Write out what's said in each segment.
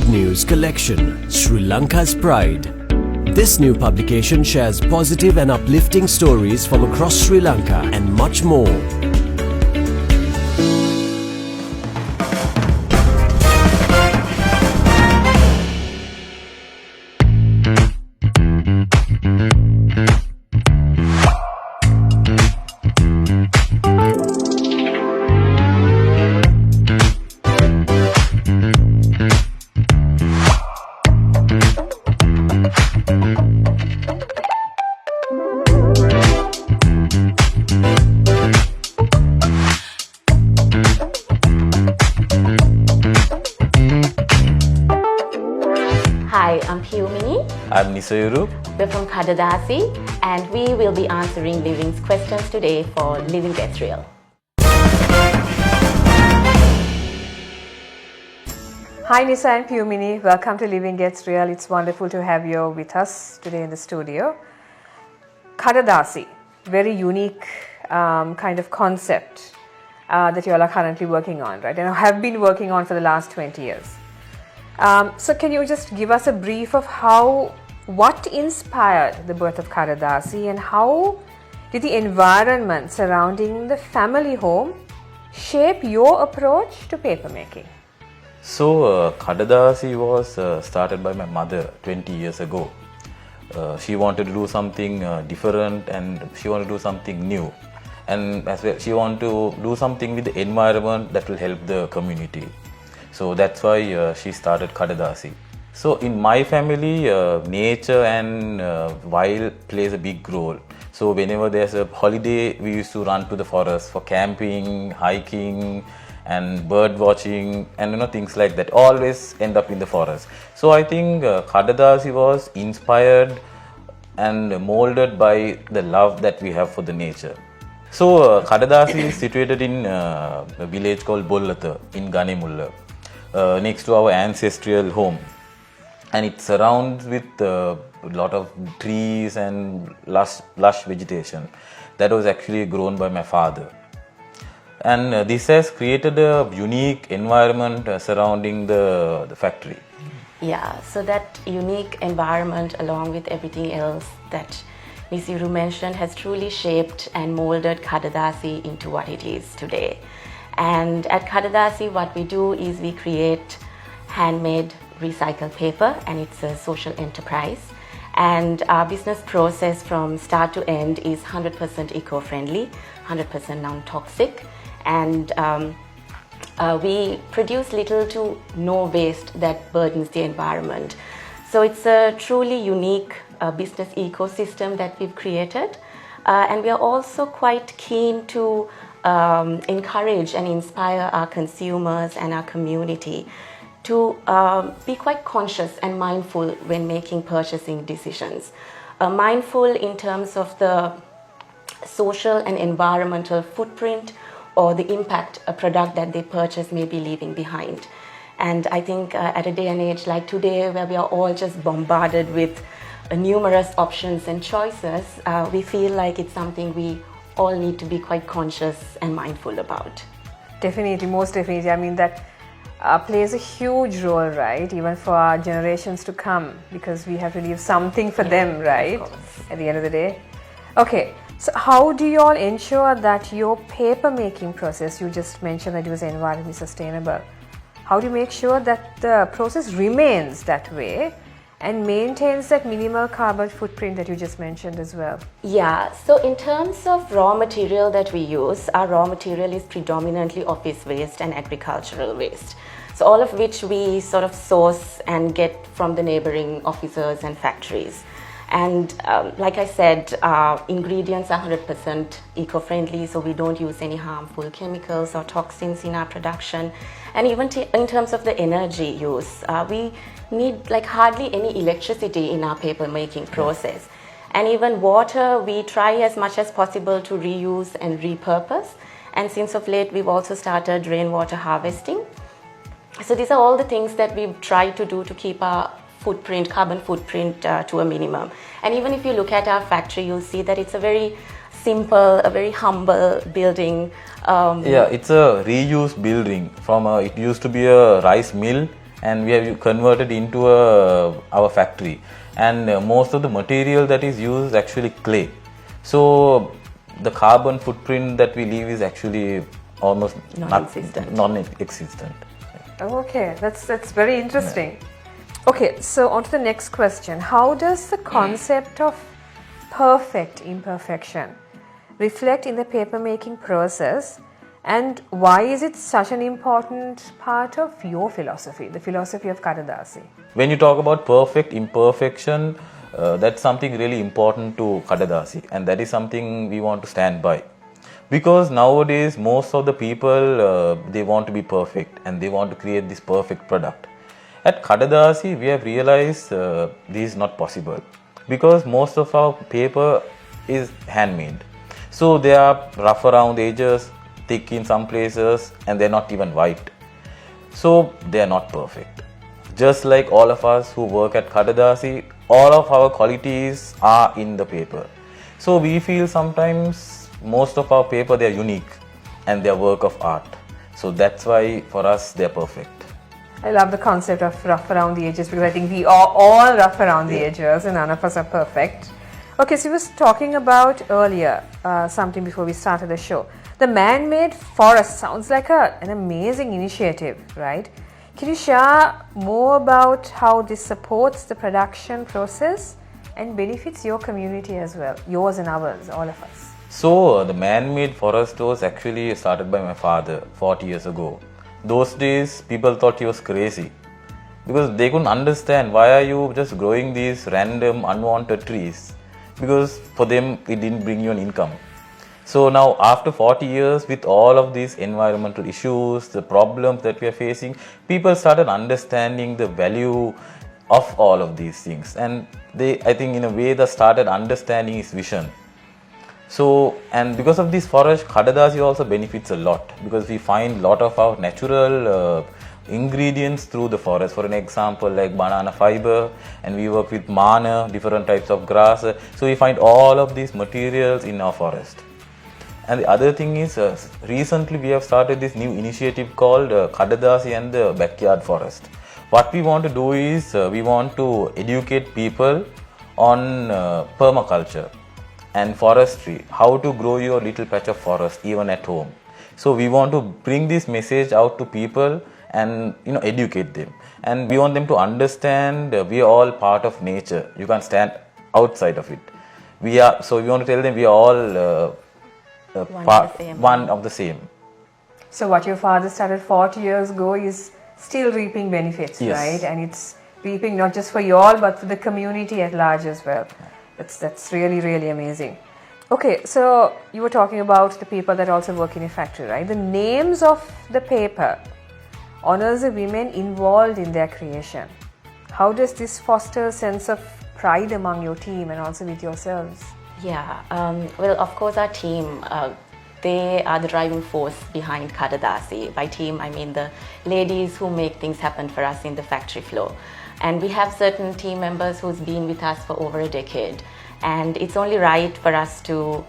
news collection, Sri Lanka's Pride. This new publication shares positive and uplifting stories from across Sri Lanka and much more. Hi, I'm Piyumini. I'm Nisayuru. We're from Kadadasi and we will be answering Living's questions today for Living Gets Real. Hi Nisa and Piyumini, welcome to Living Gets Real. It's wonderful to have you with us today in the studio. Kadadasi, very unique kind of concept that you all are currently working on, right? And have been working on for the last 20 years. So can you just give us a brief of what inspired the birth of Kadadasi and how did the environment surrounding the family home shape your approach to paper making? So, Kadadasi was started by my mother 20 years ago. She wanted to do something different and she wanted to do something new. And as well, she wanted to do something with the environment that will help the community. So that's why she started Kadadasi. So in my family, nature and wild plays a big role. So whenever there's a holiday, we used to run to the forest for camping, hiking, and bird watching, and things like that. Always end up in the forest. So I think Kadadasi was inspired and molded by the love that we have for the nature. So Kadadasi is situated in a village called Bollatha in Ganemulla. Next to our ancestral home, and it surrounds with a lot of trees and lush vegetation that was actually grown by my father, and this has created a unique environment surrounding the factory. Yeah, so that unique environment along with everything else that Nisayuru mentioned has truly shaped and molded Kadadasi into what it is today. And at Kadadasi, what we do is we create handmade recycled paper, and it's a social enterprise. And our business process from start to end is 100% eco-friendly, 100% non-toxic. And we produce little to no waste that burdens the environment. So it's a truly unique business ecosystem that we've created. And we are also quite keen to encourage and inspire our consumers and our community to be quite conscious and mindful when making purchasing decisions. Mindful in terms of the social and environmental footprint or the impact a product that they purchase may be leaving behind. And I think at a day and age like today, where we are all just bombarded with numerous options and choices, we feel like it's something we all need to be quite conscious and mindful about. Definitely, most definitely. I mean, that plays a huge role, right? Even for our generations to come, because we have to leave something for them, right? At the end of the day. Okay, so how do you all ensure that your paper making process, you just mentioned that it was environmentally sustainable. How do you make sure that the process remains that way and maintains that minimal carbon footprint that you just mentioned as well? Yeah, so in terms of raw material that we use, our raw material is predominantly office waste and agricultural waste. So all of which we sort of source and get from the neighboring offices and factories. And like I said, our ingredients are 100% eco-friendly, so we don't use any harmful chemicals or toxins in our production. And even in terms of the energy use, we need like hardly any electricity in our paper making process. And even water, we try as much as possible to reuse and repurpose. And since of late, we've also started rainwater harvesting. So these are all the things that we've tried to do to keep our carbon footprint to a minimum. And even if you look at our factory, you'll see that it's a very simple, a very humble building. Yeah, it's a reused building from it used to be a rice mill, and we have converted into our factory. And most of the material that is used is actually clay. So the carbon footprint that we leave is actually almost non-existent. Okay, that's very interesting. Okay, so on to the next question. How does the concept of perfect imperfection reflect in the paper making process, and why is it such an important part of your philosophy, the philosophy of Kadadasi? When you talk about perfect imperfection, that's something really important to Kadadasi, and that is something we want to stand by. Because nowadays most of the people they want to be perfect and they want to create this perfect product. At Kadadasi we have realized this is not possible, because most of our paper is handmade. So they are rough around the edges, thick in some places, and they're not even white. So they are not perfect. Just like all of us who work at Kadadasi, all of our qualities are in the paper. So we feel sometimes most of our paper, they are unique and they are work of art. So that's why for us they are perfect. I love the concept of rough around the edges, because I think we are all rough around the edges and none of us are perfect. Okay, so we was talking about earlier something before we started the show. The man-made forest sounds like an amazing initiative, right? Can you share more about how this supports the production process and benefits your community as well, yours and ours, all of us? So the man-made forest was actually started by my father 40 years ago. Those days people thought he was crazy, because they couldn't understand why are you just growing these random unwanted trees, because for them it didn't bring you an income. So now after 40 years, with all of these environmental issues, the problems that we are facing, people started understanding the value of all of these things, and they, I think in a way, they started understanding his vision. So, and because of this forest, Kadadasi also benefits a lot, because we find a lot of our natural ingredients through the forest. For an example, like banana fiber, and we work with mana, different types of grass. So we find all of these materials in our forest. And the other thing is, recently we have started this new initiative called Kadadasi and the Backyard Forest. What we want to do is, we want to educate people on permaculture and forestry, how to grow your little patch of forest even at home. So we want to bring this message out to people and educate them, and we want them to understand we are all part of nature. You can't stand outside of it. We want to tell them we are all one of the same. So what your father started 40 years ago is still reaping benefits, yes, right? And it's reaping not just for you all, but for the community at large as well. That's really, really amazing. Okay, so you were talking about the people that also work in a factory, right? The names of the paper honors the women involved in their creation. How does this foster a sense of pride among your team and also with yourselves? Yeah, well, of course, our team, they are the driving force behind Kadadasi. By team, I mean the ladies who make things happen for us in the factory floor. And we have certain team members who's been with us for over a decade. And it's only right for us to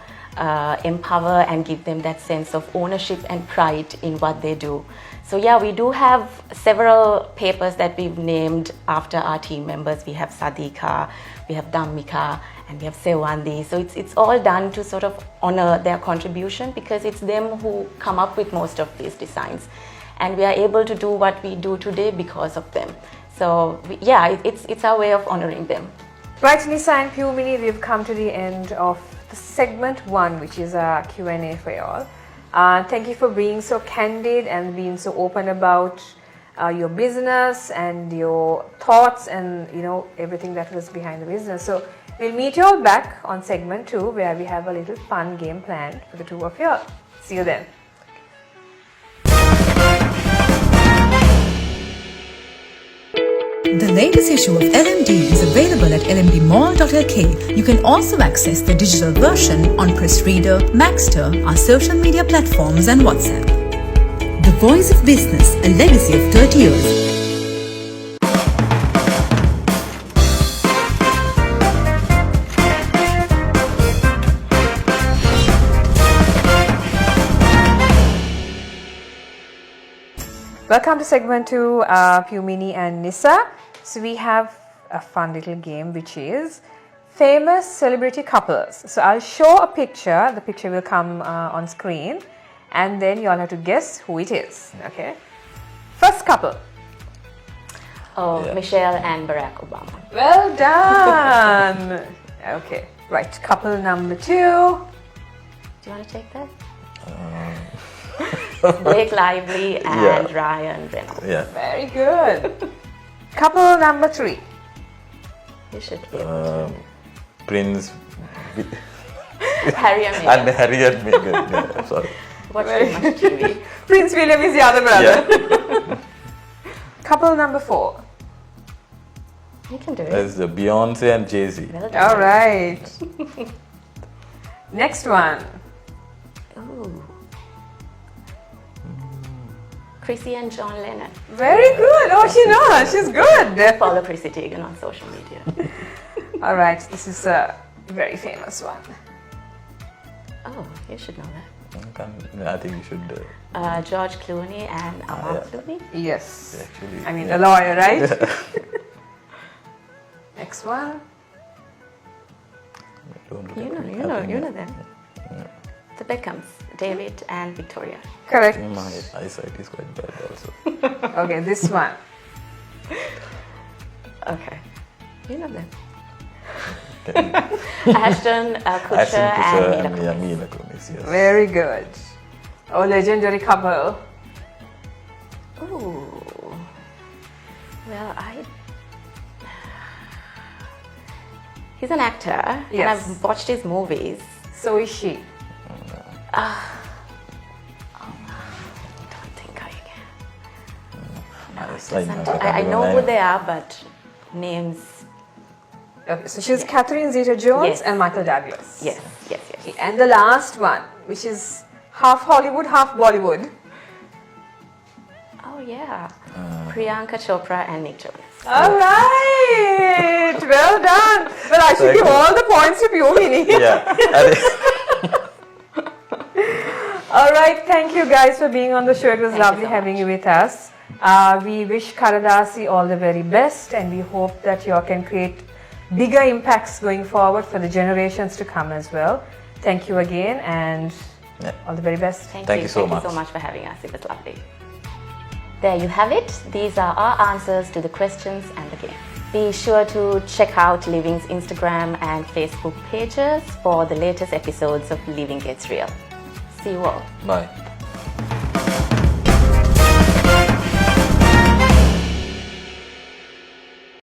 empower and give them that sense of ownership and pride in what they do. So yeah, we do have several papers that we've named after our team members. We have Sadika, we have Dhammika, and we have Sewandi. So it's all done to sort of honor their contribution, because it's them who come up with most of these designs. And we are able to do what we do today because of them. So it's our way of honoring them. Right, Nisa and Piyumini, we've come to the end of the segment 1, which is a Q&A for you all. Thank you for being so candid and being so open about your business and your thoughts and everything that was behind the business. So we'll meet you all back on segment 2, where we have a little fun game planned for the two of you all. See you then. The latest issue of LMD is available at lmdmall.lk. You can also access the digital version on Press Reader, Maxter, our social media platforms and WhatsApp. The Voice of Business, a legacy of 30 years. Welcome to segment 2, Piyumini and Nisa. So we have a fun little game which is famous celebrity couples. So I'll show a picture, the picture will come on screen, and then you all have to guess who it is. Okay. First couple. Oh, Yeah. Michelle and Barack Obama. Well done. Okay, right. Couple number 2. Do you want to take that? Blake Lively and Yeah. Ryan Reynolds. Yeah. Very good. Couple number 3. You should be able to. Prince Harry and Meghan. and Harry and Meghan. Yeah, sorry. Watch too much TV. Prince William is the other brother. Yeah. Couple number 4. You can do it. That's Beyonce and Jay-Z. Well done. All right. Next one. Ooh. Chrissy and John Lennon. Very good. Oh, she knows. She's good. Follow Chrissy Teigen on social media. All right. This is a very famous one. Oh, you should know that. I think you should. George Clooney and Amal yeah. Clooney. Yes. Actually, I mean, yeah. a lawyer, right? Next one. Don't do You that. know them. The Beckhams, David and Victoria. Correct. My eyesight is quite bad also. Okay, this one. Okay, you know them. Okay. Ashton Kutcher Ashton Kutcher and Mila Kunis. Mila Kunis, yes. Very good. Oh, legendary couple. Ooh. Well, he's an actor, and Yes. I've watched his movies. So is she. Don't think I can. I I know who they are, but names. Okay, so she's Catherine Zeta-Jones Yes. and Michael Douglas. Yes. And the last one, which is half Hollywood, half Bollywood. Oh yeah. Priyanka Chopra and Nick Jonas. All right, well done. Well, I should Thank give you. all the points to Piyumini. Yeah. All right, thank you guys for being on the show. It was Thank you lovely so having much. you with us. We wish Kadadasi all the very best, and we hope that you all can create bigger impacts going forward for the generations to come as well. Thank you again, and Yeah. all the very best. Thank you so Thank you so much. much for having us. It was lovely. There you have it. These are our answers to the questions and the game. Be sure to check out Living's Instagram and Facebook pages for the latest episodes of Living Gets Real. See you all. Bye.